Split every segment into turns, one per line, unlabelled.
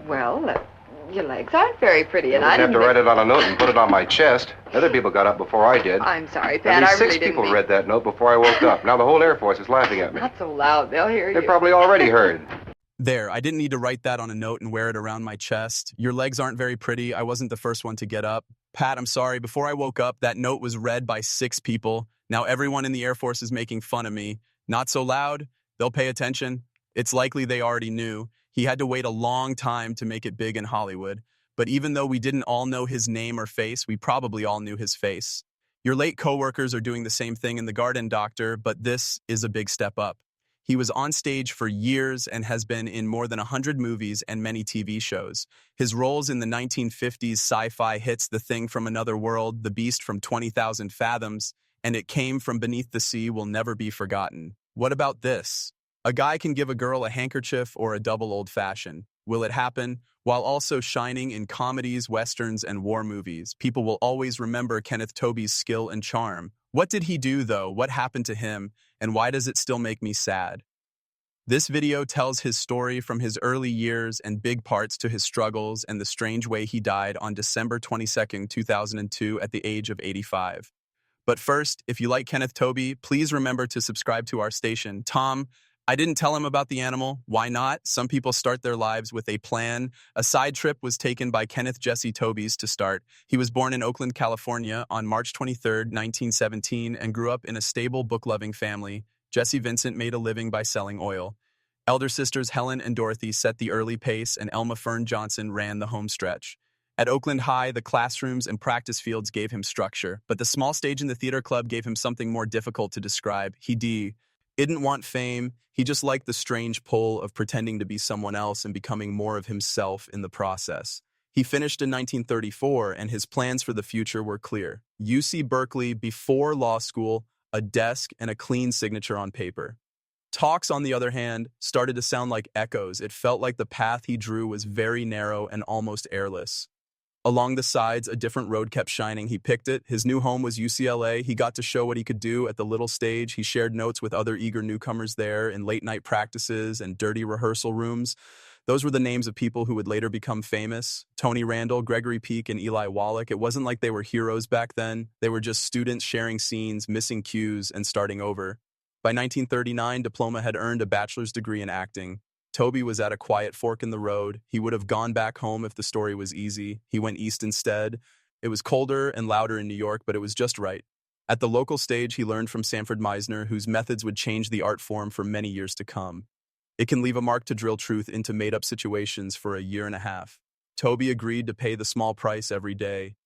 Well, your legs aren't very pretty,
You
and I
didn't have
didn't
to write it on a note and put it on my chest. Other people got up before I did.
I'm sorry,
At
Pat.
least
I really
six
didn't
people
mean...
read that note before I woke up. Now the whole Air Force is laughing at me.
Not so loud. They'll hear
They
you.
probably already heard.
There, I didn't need to write that on a note and wear it around my chest. Your legs aren't very pretty. I wasn't the first one to get up. Pat, I'm sorry. Before I woke up, that note was read by 6 people. Now everyone in the Air Force is making fun of me. Not so loud. They'll pay attention. It's likely they already knew. He had to wait a long time to make it big in Hollywood. But even though we didn't all know his name or face, we probably all knew his face. Your late coworkers are doing the same thing in The Garden Doctor, but this is a big step up. He was on stage for years and has been in more than 100 movies and many TV shows. His roles in the 1950s sci-fi hits The Thing from Another World, The Beast from 20,000 Fathoms, and It Came from Beneath the Sea will never be forgotten. What about this? A guy can give a girl a handkerchief or a double old-fashioned. Will it happen? While also shining in comedies, westerns, and war movies, people will always remember Kenneth Tobey's skill and charm. What did he do, though? What happened to him? And why does it still make me sad? This video tells his story from his early years and big parts to his struggles and the strange way he died on December 22nd, 2002 at the age of 85. But first, if you like Kenneth Tobey, please remember to subscribe to our station. Tom, I didn't tell him about the animal. Why not? Some people start their lives with a plan. A side trip was taken by Kenneth Jesse Tobeys to start. He was born in Oakland, California on March 23, 1917, and grew up in a stable, book-loving family. Jesse Vincent made a living by selling oil. Elder sisters Helen and Dorothy set the early pace, and Elma Fern Johnson ran the home stretch. At Oakland High, the classrooms and practice fields gave him structure, but the small stage in the theater club gave him something more difficult to describe. He didn't want fame. He just liked the strange pull of pretending to be someone else and becoming more of himself in the process. He finished in 1934, and his plans for the future were clear. UC Berkeley before law school, a desk, and a clean signature on paper. Talks, on the other hand, started to sound like echoes. It felt like the path he drew was very narrow and almost airless. Along the sides, a different road kept shining. He picked it. His new home was UCLA. He got to show what he could do at the little stage. He shared notes with other eager newcomers there in late-night practices and dirty rehearsal rooms. Those were the names of people who would later become famous. Tony Randall, Gregory Peck, and Eli Wallach. It wasn't like they were heroes back then. They were just students sharing scenes, missing cues, and starting over. By 1939, Diploma had earned a bachelor's degree in acting. Tobey was at a quiet fork in the road. He would have gone back home if the story was easy. He went east instead. It was colder and louder in New York, but it was just right. At the local stage, he learned from Sanford Meisner, whose methods would change the art form for many years to come. It can leave a mark to drill truth into made-up situations for a year and a half. Tobey agreed to pay the small price every day.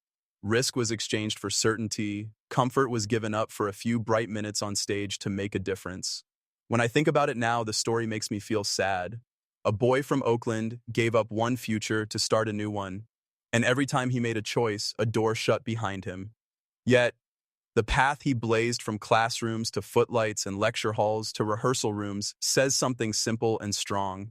Risk was exchanged for certainty. Comfort was given up for a few bright minutes on stage to make a difference. When I think about it now, the story makes me feel sad. A boy from Oakland gave up one future to start a new one, and every time he made a choice, a door shut behind him. Yet, the path he blazed from classrooms to footlights and lecture halls to rehearsal rooms says something simple and strong.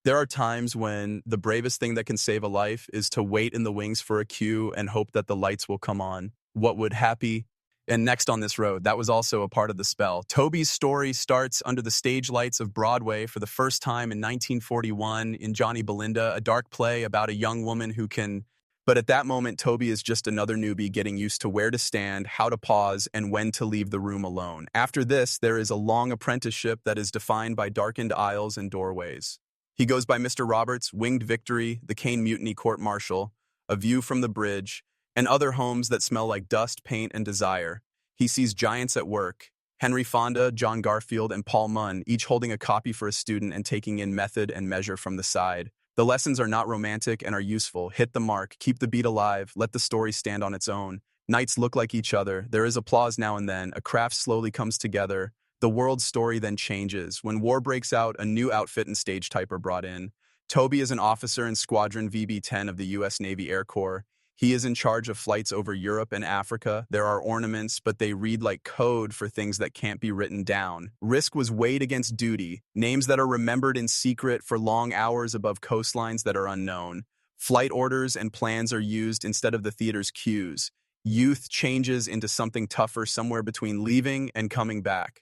There are times when the bravest thing that can save a life is to wait in the wings for a cue and hope that the lights will come on. What would happy? And next on this road, that was also a part of the spell. Tobey's story starts under the stage lights of Broadway for the first time in 1941 in Johnny Belinda, a dark play about a young woman who can... But at that moment, Tobey is just another newbie getting used to where to stand, how to pause, and when to leave the room alone. After this, there is a long apprenticeship that is defined by darkened aisles and doorways. He goes by Mr. Roberts, Winged Victory, the Caine Mutiny Court-Martial, A View from the Bridge, and other homes that smell like dust, paint, and desire. He sees giants at work. Henry Fonda, John Garfield, and Paul Munn, each holding a copy for a student and taking in method and measure from the side. The lessons are not romantic and are useful. Hit the mark, keep the beat alive, let the story stand on its own. Nights look like each other. There is applause now and then. A craft slowly comes together. The world's story then changes. When war breaks out, a new outfit and stage type are brought in. Tobey is an officer in Squadron VB-10 of the U.S. Navy Air Corps. He is in charge of flights over Europe and Africa. There are ornaments, but they read like code for things that can't be written down. Risk was weighed against duty, names that are remembered in secret for long hours above coastlines that are unknown. Flight orders and plans are used instead of the theater's cues. Youth changes into something tougher somewhere between leaving and coming back.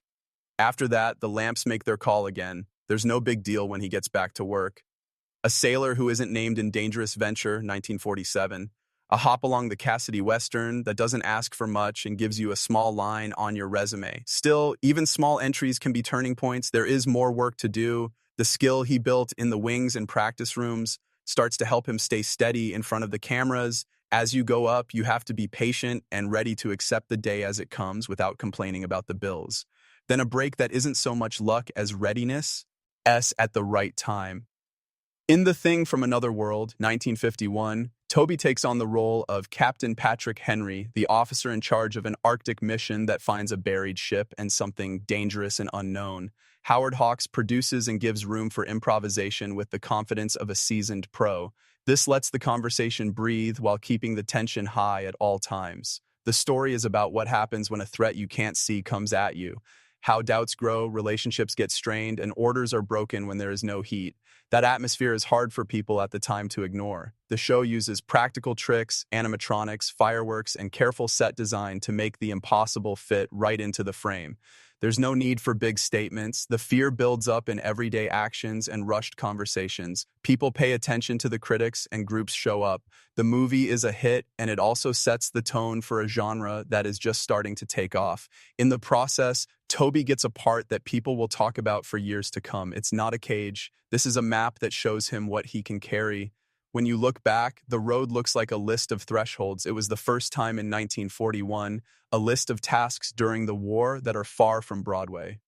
After that, the lamps make their call again. There's no big deal when he gets back to work. A Sailor Who Isn't Named in Dangerous Venture, 1947. A Hop Along the Cassidy Western that doesn't ask for much and gives you a small line on your resume. Still, even small entries can be turning points. There is more work to do. The skill he built in the wings and practice rooms starts to help him stay steady in front of the cameras. As you go up, you have to be patient and ready to accept the day as it comes without complaining about the bills. Then a break that isn't so much luck as readiness, at the right time. In The Thing from Another World, 1951, Tobey takes on the role of Captain Patrick Henry, the officer in charge of an Arctic mission that finds a buried ship and something dangerous and unknown. Howard Hawks produces and gives room for improvisation with the confidence of a seasoned pro. This lets the conversation breathe while keeping the tension high at all times. The story is about what happens when a threat you can't see comes at you, how doubts grow, relationships get strained, and orders are broken when there is no heat. That atmosphere is hard for people at the time to ignore. The show uses practical tricks, animatronics, fireworks, and careful set design to make the impossible fit right into the frame. There's no need for big statements. The fear builds up in everyday actions and rushed conversations. People pay attention to the critics and groups show up. The movie is a hit, and it also sets the tone for a genre that is just starting to take off. In the process, Tobey gets a part that people will talk about for years to come. It's not a cage. This is a map that shows him what he can carry. When you look back, the road looks like a list of thresholds. It was the first time in 1941, a list of tasks during the war that are far from Broadway.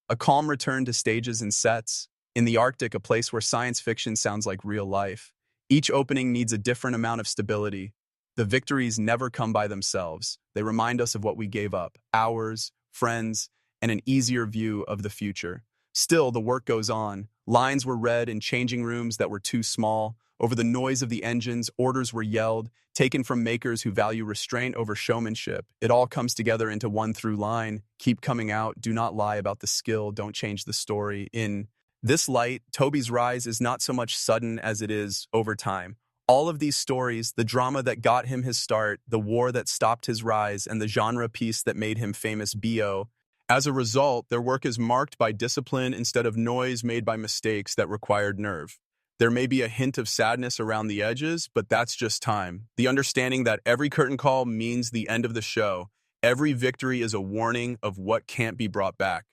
A calm return to stages and sets. In the Arctic, a place where science fiction sounds like real life. Each opening needs a different amount of stability. The victories never come by themselves. They remind us of what we gave up: hours, friends, and an easier view of the future. Still, the work goes on. Lines were read in changing rooms that were too small. Over the noise of the engines, orders were yelled, taken from makers who value restraint over showmanship. It all comes together into one through line: keep coming out, do not lie about the skill, don't change the story. In this light, Tobey's rise is not so much sudden as it is over time. All of these stories, the drama that got him his start, the war that stopped his rise, and the genre piece that made him famous, B.O. As a result, their work is marked by discipline instead of noise made by mistakes that required nerve. There may be a hint of sadness around the edges, but that's just time. The understanding that every curtain call means the end of the show. Every victory is a warning of what can't be brought back.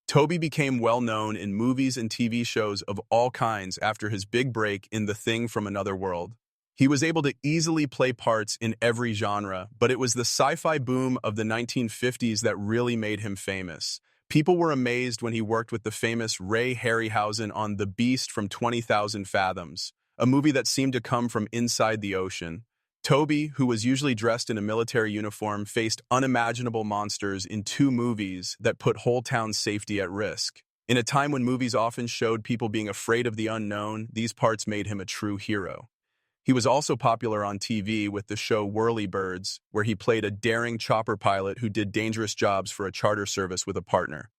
Tobey became well known in movies and TV shows of all kinds after his big break in The Thing from Another World. He was able to easily play parts in every genre, but it was the sci-fi boom of the 1950s that really made him famous. People were amazed when he worked with the famous Ray Harryhausen on The Beast from 20,000 Fathoms, a movie that seemed to come from inside the ocean. Tobey, who was usually dressed in a military uniform, faced unimaginable monsters in 2 movies that put whole town's safety at risk. In a time when movies often showed people being afraid of the unknown, these parts made him a true hero. He was also popular on TV with the show Whirlybirds, where he played a daring chopper pilot who did dangerous jobs for a charter service with a partner.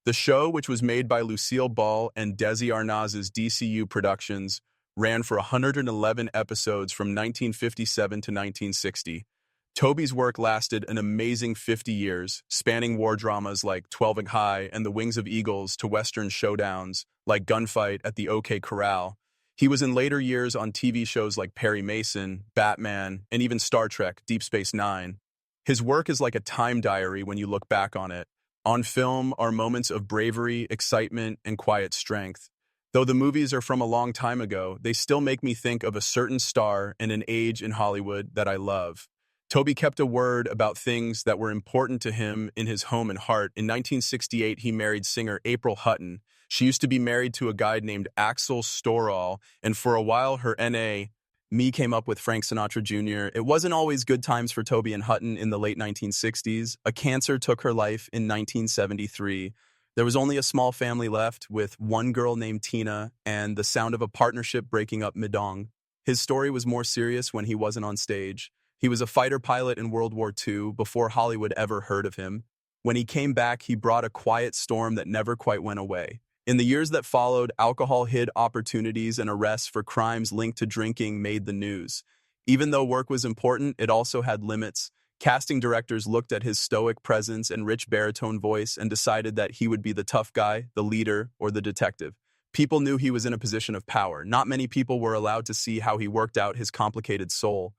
The show, which was made by Lucille Ball and Desi Arnaz's DCU Productions, ran for 111 episodes from 1957 to 1960. Tobey's work lasted an amazing 50 years, spanning war dramas like 12 and High and The Wings of Eagles to Western showdowns like Gunfight at the OK Corral. He was in later years on TV shows like Perry Mason, Batman, and even Star Trek: Deep Space Nine. His work is like a time diary when you look back on it. On film are moments of bravery, excitement, and quiet strength. Though the movies are from a long time ago, they still make me think of a certain star and an age in Hollywood that I love. Tobey kept a word about things that were important to him in his home and heart. In 1968, he married singer April Hutton. She used to be married to a guy named Axel Storall, and for a while her N.A. Me came up with Frank Sinatra Jr. It wasn't always good times for Tobey and Hutton in the late 1960s. A cancer took her life in 1973. There was only a small family left, with one girl named Tina and the sound of a partnership breaking up Midong. His story was more serious when he wasn't on stage. He was a fighter pilot in World War II before Hollywood ever heard of him. When he came back, he brought a quiet storm that never quite went away. In the years that followed, alcohol hid opportunities and arrests for crimes linked to drinking made the news. Even though work was important, it also had limits. Casting directors looked at his stoic presence and rich baritone voice and decided that he would be the tough guy, the leader, or the detective. People knew he was in a position of power. Not many people were allowed to see how he worked out his complicated soul.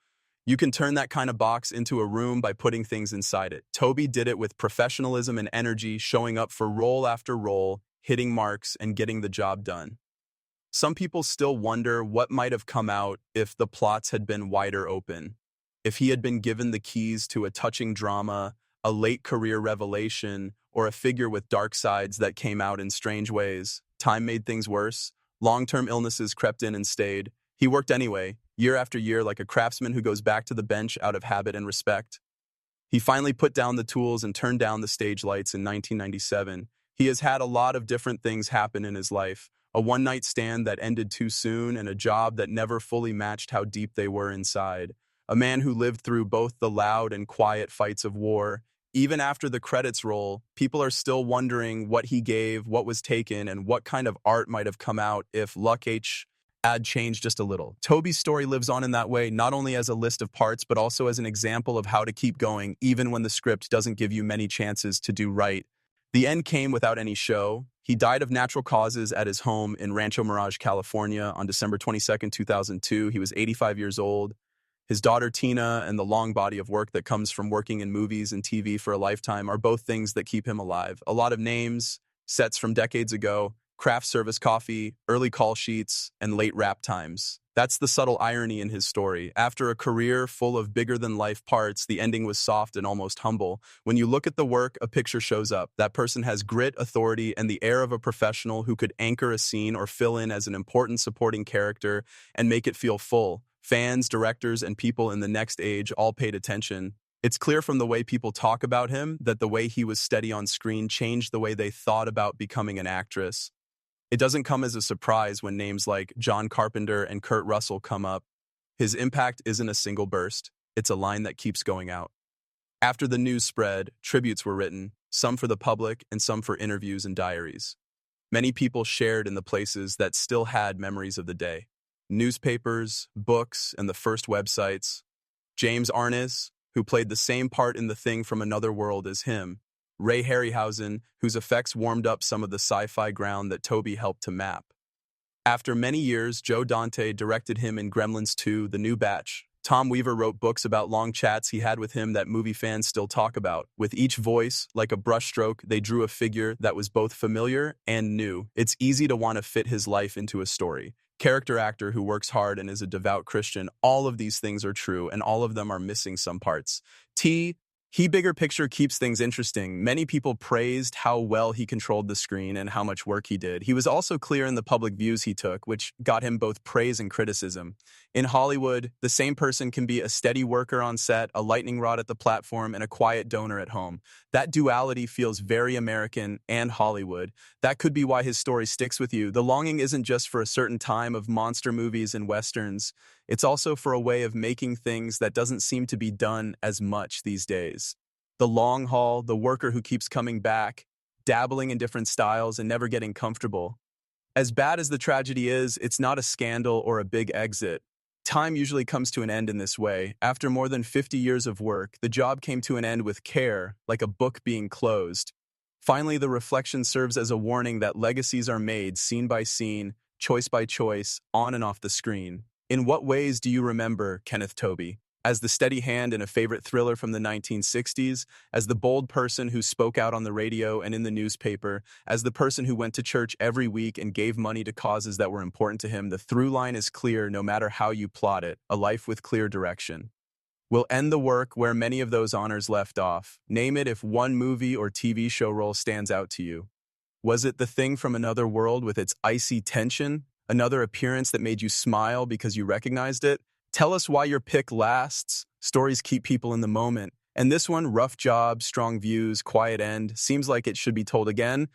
You can turn that kind of box into a room by putting things inside it. Tobey did it with professionalism and energy, showing up for role after role, hitting marks, and getting the job done. Some people still wonder what might have come out if the plots had been wider open. If he had been given the keys to a touching drama, a late career revelation, or a figure with dark sides that came out in strange ways. Time made things worse. Long-term illnesses crept in and stayed. He worked anyway, year after year, like a craftsman who goes back to the bench out of habit and respect. He finally put down the tools and turned down the stage lights in 1997. He has had a lot of different things happen in his life. A one-night stand that ended too soon and a job that never fully matched how deep they were inside. A man who lived through both the loud and quiet fights of war. Even after the credits roll, people are still wondering what he gave, what was taken, and what kind of art might have come out if luck had changed just a little. Tobey's story lives on in that way, not only as a list of parts, but also as an example of how to keep going, even when the script doesn't give you many chances to do right. The end came without any show. He died of natural causes at his home in Rancho Mirage, California on December 22nd, 2002. He was 85 years old. His daughter Tina and the long body of work that comes from working in movies and TV for a lifetime are both things that keep him alive. A lot of names, sets from decades ago, craft service coffee, early call sheets, and late rap times. That's the subtle irony in his story. After a career full of bigger-than-life parts, the ending was soft and almost humble. When you look at the work, a picture shows up. That person has grit, authority, and the air of a professional who could anchor a scene or fill in as an important supporting character and make it feel full. Fans, directors, and people in the next age all paid attention. It's clear from the way people talk about him that the way he was steady on screen changed the way they thought about becoming an actress. It doesn't come as a surprise when names like John Carpenter and Kurt Russell come up. His impact isn't a single burst, it's a line that keeps going out. After the news spread, tributes were written, some for the public and some for interviews and diaries. Many people shared in the places that still had memories of the day. Newspapers, books, and the first websites. James Arness, who played the same part in The Thing from Another World as him. Ray Harryhausen, whose effects warmed up some of the sci-fi ground that Tobey helped to map. After many years, Joe Dante directed him in Gremlins 2, The New Batch. Tom Weaver wrote books about long chats he had with him that movie fans still talk about. With each voice, like a brushstroke, they drew a figure that was both familiar and new. It's easy to want to fit his life into a story. Character actor who works hard and is a devout Christian, all of these things are true, and all of them are missing some parts. He bigger picture keeps things interesting. Many people praised how well he controlled the screen and how much work he did. He was also clear in the public views he took, which got him both praise and criticism. In Hollywood, the same person can be a steady worker on set, a lightning rod at the platform, and a quiet donor at home. That duality feels very American and Hollywood. That could be why his story sticks with you. The longing isn't just for a certain time of monster movies and westerns. It's also for a way of making things that doesn't seem to be done as much these days. The long haul, the worker who keeps coming back, dabbling in different styles and never getting comfortable. As bad as the tragedy is, it's not a scandal or a big exit. Time usually comes to an end in this way. After more than 50 years of work, the job came to an end with care, like a book being closed. Finally, the reflection serves as a warning that legacies are made scene by scene, choice by choice, on and off the screen. In what ways do you remember Kenneth Tobey? As the steady hand in a favorite thriller from the 1960s, as the bold person who spoke out on the radio and in the newspaper, as the person who went to church every week and gave money to causes that were important to him, the through line is clear no matter how you plot it, a life with clear direction. We'll end the work where many of those honors left off. Name it if one movie or TV show role stands out to you. Was it The Thing from Another World with its icy tension? Another appearance that made you smile because you recognized it? Tell us why your pick lasts. Stories keep people in the moment. And this one, rough job, strong views, quiet end, seems like it should be told again.